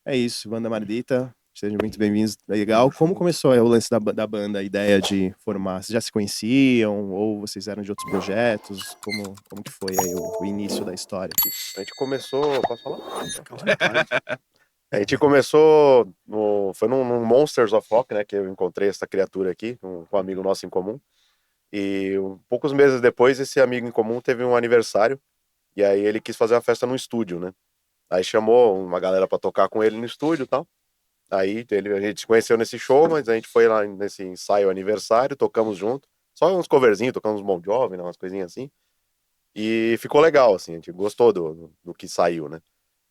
É isso, Banda Mardita. Sejam muito bem-vindos. Legal. Como começou o lance da banda, a ideia de formar? Vocês já se conheciam ou vocês eram de outros projetos? Como que foi aí o início da história? A gente começou. Posso falar? Fica à vontade. A gente começou foi num Monsters of Rock, né? Que eu encontrei essa criatura aqui, com um amigo nosso em comum. E poucos meses depois, esse amigo em comum teve um aniversário. E aí ele quis fazer uma festa no estúdio, né? Aí chamou uma galera pra tocar com ele no estúdio e tal. Aí a gente se conheceu nesse show, mas a gente foi lá nesse ensaio aniversário, tocamos junto. Só uns coverzinhos, tocamos Bon Jovi, né, umas coisinhas assim. E ficou legal, assim, a gente gostou do que saiu, né?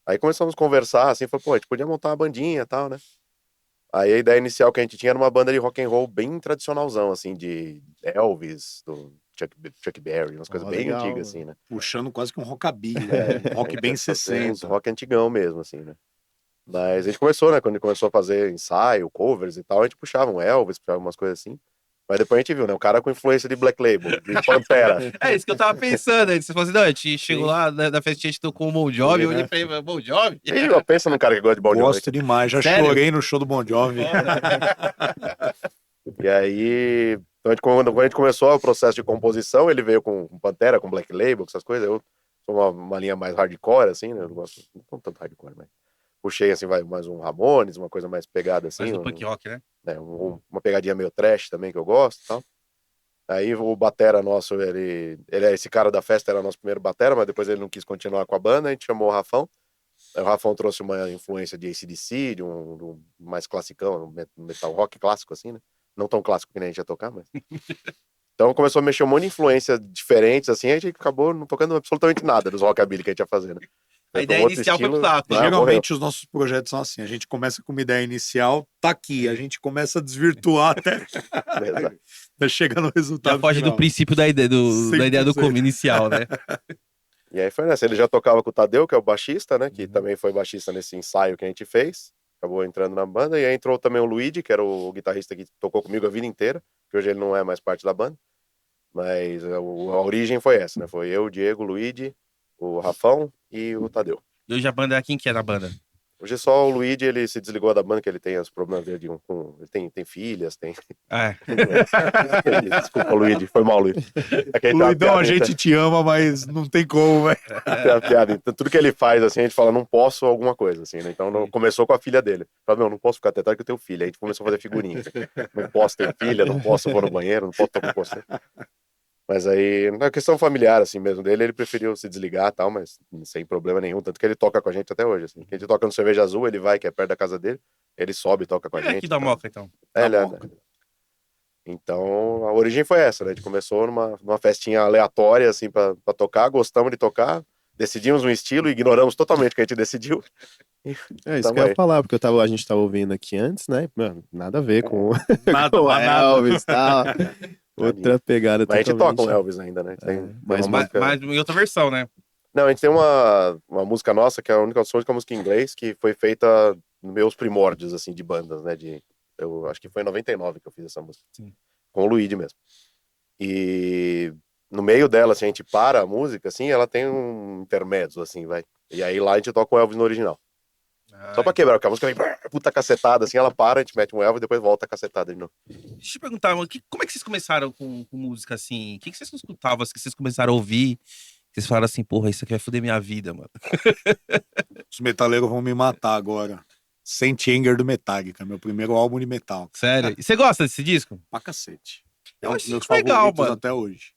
Aí começamos a conversar, assim, falou, pô, a gente podia montar uma bandinha e tal, né? Aí a ideia inicial que a gente tinha era uma banda de rock and roll bem tradicionalzão, assim, de Elvis, do Chuck Berry, umas coisas bem legal, antigas, mano. assim, né? Puxando quase que um rockabilly, né? Um rock bem Uns 60. rock antigão mesmo, assim, né? Mas a gente começou, né? Quando a gente começou a fazer ensaio, covers e tal, a gente puxava um Elvis, puxava umas coisas assim. Mas depois a gente viu, né? O cara com influência de Black Label, de Pantera. É isso que eu tava pensando. Você falou assim, não, a gente chegou Sim. lá na festinha, a gente tocou o Bon Jovi, eu olhei né? pra ele, Bon Jovi? E ó, pensa num cara que gosta de Bon Jovi. Gosto demais, já Sério? chorei no show do Bon Jovi. E aí, então quando a gente começou o processo de composição, ele veio com Pantera, com Black Label, com essas coisas. Eu sou uma linha mais hardcore, assim, né? Eu não gosto, não tanto hardcore, mas puxei, assim, vai mais um Ramones, uma coisa mais pegada, assim. Mais do punk rock, né? Né, uma pegadinha meio trash também, que eu gosto e tal. Aí o batera nosso, esse cara da festa era nosso primeiro batera, mas depois ele não quis continuar com a banda, a gente chamou o Rafão. Aí o Rafão trouxe uma influência de AC/DC, de um mais classicão, um metal rock clássico, assim, né? Não tão clássico que nem a gente ia tocar, mas... Então começou a mexer um monte de influências diferentes, assim, a gente acabou não tocando absolutamente nada dos rockabilly que a gente ia fazer, né? A Foi ideia um outro inicial foi pro estilo, saco. né? Geralmente os nossos projetos são assim, a gente começa com uma ideia inicial, tá aqui, a gente começa a desvirtuar até chegar no resultado Já foge final. do princípio da ideia da ideia do 100%. inicial, né? E aí foi nessa, ele já tocava com o Tadeu, que é o baixista, né? Que Uhum. também foi baixista nesse ensaio que a gente fez. Acabou entrando na banda. E aí entrou também o Luigi, que era o guitarrista que tocou comigo a vida inteira. Que hoje ele não é mais parte da banda. Mas a origem foi essa, né? Foi eu, o Diego, o Luigi, o Rafão e o Tadeu. E hoje a banda é quem que é na banda? Hoje só o Luigi, ele se desligou da banda, que ele tem os problemas dele ele tem filhas, tem... Ah, Desculpa, Luigi, foi mal, Luigi. É que aí tem uma Luidão, a piada, gente te ama, mas não tem como, velho. tem uma piada. Então, tudo que ele faz, assim, a gente fala, não posso alguma coisa, assim, né? Então, começou com a filha dele. Fala, não posso ficar tetado que eu tenho filha. Aí a gente começou a fazer figurinha. Não posso ter filha, não posso pôr no banheiro, não posso tocar com você. Mas aí, na questão familiar, assim, mesmo dele, ele preferiu se desligar e tal, mas sem problema nenhum. Tanto que ele toca com a gente até hoje, assim. A gente toca no Cerveja Azul, ele vai, que é perto da casa dele, ele sobe e toca com a ele é gente. aqui da então. Moca, então. É, ele é, Moca. Então, a origem foi essa, né? A gente começou numa festinha aleatória, assim, pra tocar, gostamos de tocar, decidimos um estilo, ignoramos totalmente o que a gente decidiu. É isso Tamo que eu aí. ia falar, porque a gente tava ouvindo aqui antes, né? Mano, nada a ver com, Nada, com mas nada. Elvis e tal. Outra pegada Mas a gente toca totalmente. um Elvis ainda, né? Tem mas uma música... Mas em outra versão, né? Não, a gente tem uma música nossa, que é a única música em inglês, que foi feita nos meus primórdios, assim, de bandas, né? Eu acho que foi em 99 que eu fiz essa música. Sim. Com o Luigi mesmo. E no meio dela, assim, a gente para a música, assim, ela tem um intermédio, assim, vai. E aí lá a gente toca o Elvis no original. Só pra quebrar, porque a música vem puta cacetada, assim, ela para, a gente mete um Elvis e depois volta a cacetada de novo. Deixa eu te perguntar, mano, como é que vocês começaram com música assim? O que vocês escutavam, que vocês começaram a ouvir? Que vocês falaram assim, porra, isso aqui vai foder minha vida, mano. Os metaleiros vão me matar agora. Saint Anger do Metallica, meu primeiro álbum de metal. Sério? E você gosta desse disco? Pra cacete. Eu É um acho dos meus isso legal, favoritos mano. até hoje.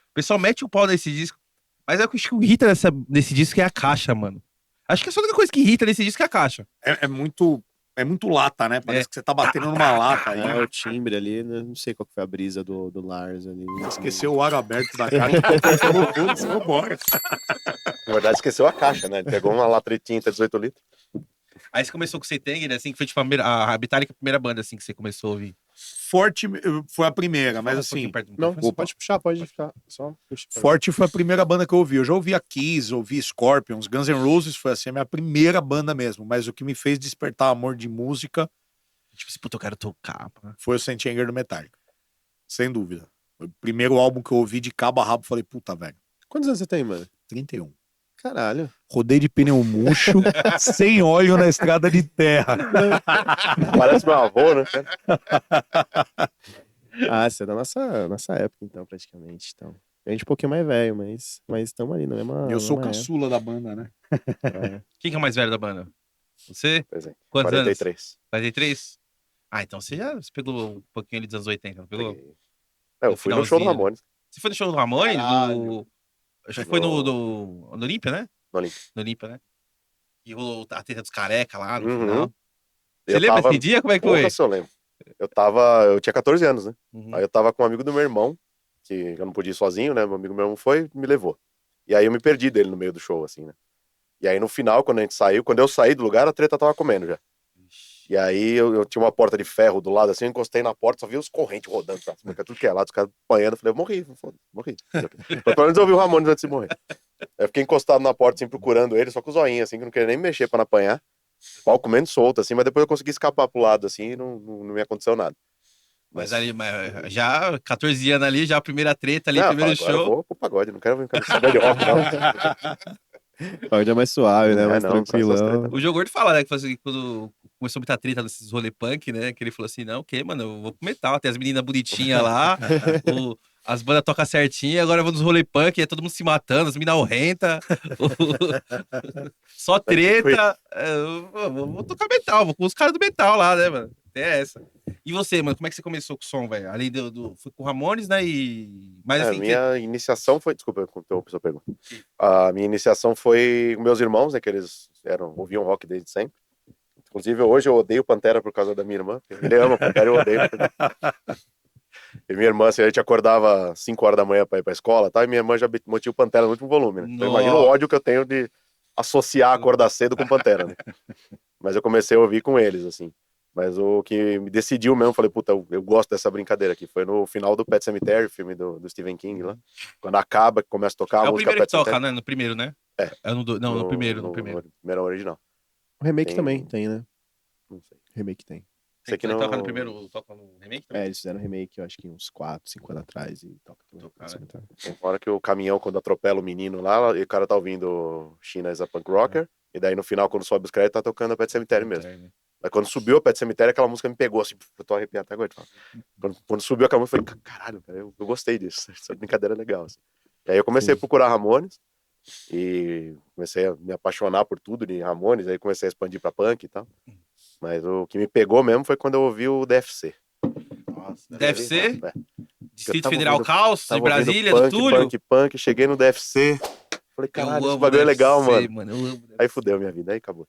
O pessoal mete o pau nesse disco. Mas eu acho que o que irrita nesse disco é a caixa, mano. Acho que é só a única coisa que irrita nesse disco é a caixa. É muito lata, né? Parece que você tá batendo numa lata aí. É, o timbre ali, né? Não sei qual que foi a brisa do Lars ali. Esqueceu o aro aberto da caixa. Putz, vambora. Na verdade, esqueceu a caixa, né? Ele pegou uma lata de tinta 18 litros. Aí você começou com o Setang, assim, que foi tipo a Metallica, a primeira banda, assim, que você começou a ouvir. Forte foi a primeira, mas Fala um assim... pouquinho perto do Não, microfone. pode puxar, pode puxar. Só puxa. Forte foi a primeira banda que eu ouvi. Eu já ouvi a Kiss, ouvi Scorpions, Guns N' Roses foi assim a minha primeira banda mesmo. Mas o que me fez despertar amor de música Tipo assim, puta, eu quero tocar. Mano. foi o Saint Anger do Metallica. Sem dúvida. Foi o primeiro álbum que eu ouvi de cabo a rabo. Falei, puta, velho, Quantos anos você tem, mano? 31. Caralho. Rodei de pneu murcho, sem óleo na estrada de terra. Parece meu avô, né? Ah, você é da nossa época, então, praticamente. Então. A gente é um pouquinho mais velho, mas estamos ali na mesma. Eu sou o mesma caçula da banda, né? época. Quem que é o mais velho da banda? Você? Pois é. Quantos 43. anos? 43? Ah, então você pegou um pouquinho ali dos anos 80, não pegou? Peguei. Eu fui no show do finalzinho, né? Ramones, Você foi no show do Ramones? Caralho. Acho que foi no Olímpia, né? no Olímpia. No Olímpia, né? E rolou a treta dos careca lá no Uhum. final. Você Eu lembra tava... desse dia? Como é que Porra, foi? se eu lembro. Eu tinha 14 anos, né? Uhum. Aí eu tava com um amigo do meu irmão, que eu não podia ir sozinho, né? Meu amigo meu irmão foi e me levou. E aí eu me perdi dele no meio do show, assim, né? E aí no final, quando a gente saiu, quando eu saí do lugar, a treta tava comendo já. E aí eu tinha uma porta de ferro do lado, assim, eu encostei na porta, só vi os correntes rodando pra cima, tudo que é lado, os caras apanhando. Eu falei, eu morri, foda-se, morri. Pelo menos eu vi o Ramones antes de morrer. Aí eu fiquei encostado na porta, assim, procurando ele, só com o zoinho, assim, que eu não queria nem mexer pra não apanhar. O pau comendo solto, assim, mas depois eu consegui escapar pro lado, assim, e não me aconteceu nada. Mas ali, já 14 anos ali, já a primeira treta ali, Não, primeiro agora eu show. vou pro pagode, não quero saber de rock, não. Pode é mais suave, né? É, Mais não, não sai essas tranquilão. tretas, O Jogo Gordo fala, né, que assim, quando começou muita treta nesses rolê punk, né, que ele falou assim, não, o quê, mano, eu vou pro metal, tem as meninas bonitinhas lá, as bandas tocam certinho, agora eu vou nos rolê punk, é todo mundo se matando, as minas horrenta, só treta, eu vou tocar metal, vou com os caras do metal lá, né, mano, é essa. E você, mano, como é que você começou com o som, velho? Além foi com o Ramones, né, mas A assim, minha iniciação foi. Desculpa, eu interrompi sua pergunta. A minha iniciação foi com meus irmãos, né? Que eles ouviam rock desde sempre. Inclusive, hoje eu odeio Pantera por causa da minha irmã. Ele ama Pantera e eu odeio. E minha irmã, assim, a gente acordava 5 horas da manhã pra ir pra escola, tá? E minha irmã já metia o Pantera no último volume, né? Então imagina o ódio que eu tenho de associar acordar cedo com Pantera, né? Mas eu comecei a ouvir com eles, assim. Mas o que me decidiu mesmo, falei, puta, eu gosto dessa brincadeira aqui. Foi no final do Pet Sematary, filme do Stephen King lá. Quando acaba, que começa a tocar é a o música primeiro que Pet toca, Sematary. né, no primeiro, né? É. No primeiro. No primeiro original. O remake Tem- também tem, né? Não sei. Remake tem. Sei que Ele não... toca no primeiro, toca no remake também? É, eles fizeram remake, eu acho que uns 4, 5 anos atrás e toca também. Tocar, né? Tem uma hora que o caminhão, quando atropela o menino lá, e o cara tá ouvindo China is a Punk Rocker, e daí no final, quando sobe os créditos, tá tocando a Pet Sematary mesmo. Mas quando subiu a Pet Sematary, aquela música me pegou, assim, eu tô arrepiado até agora. Quando subiu aquela música, eu falei, caralho, cara, eu gostei disso, essa brincadeira é legal. Assim. E aí eu comecei a procurar Ramones, e comecei a me apaixonar por tudo de Ramones, aí comecei a expandir pra punk e tal. Mas o que me pegou mesmo foi quando eu ouvi o DFC. Nossa, DFC? É. Distrito Federal Caos, de Tava Brasília, ouvindo do Túlio? punk, cheguei no DFC, falei, Eu caralho, esse amo bagulho é legal, DFC, mano. mano. Eu amo Aí fudeu minha vida, aí acabou.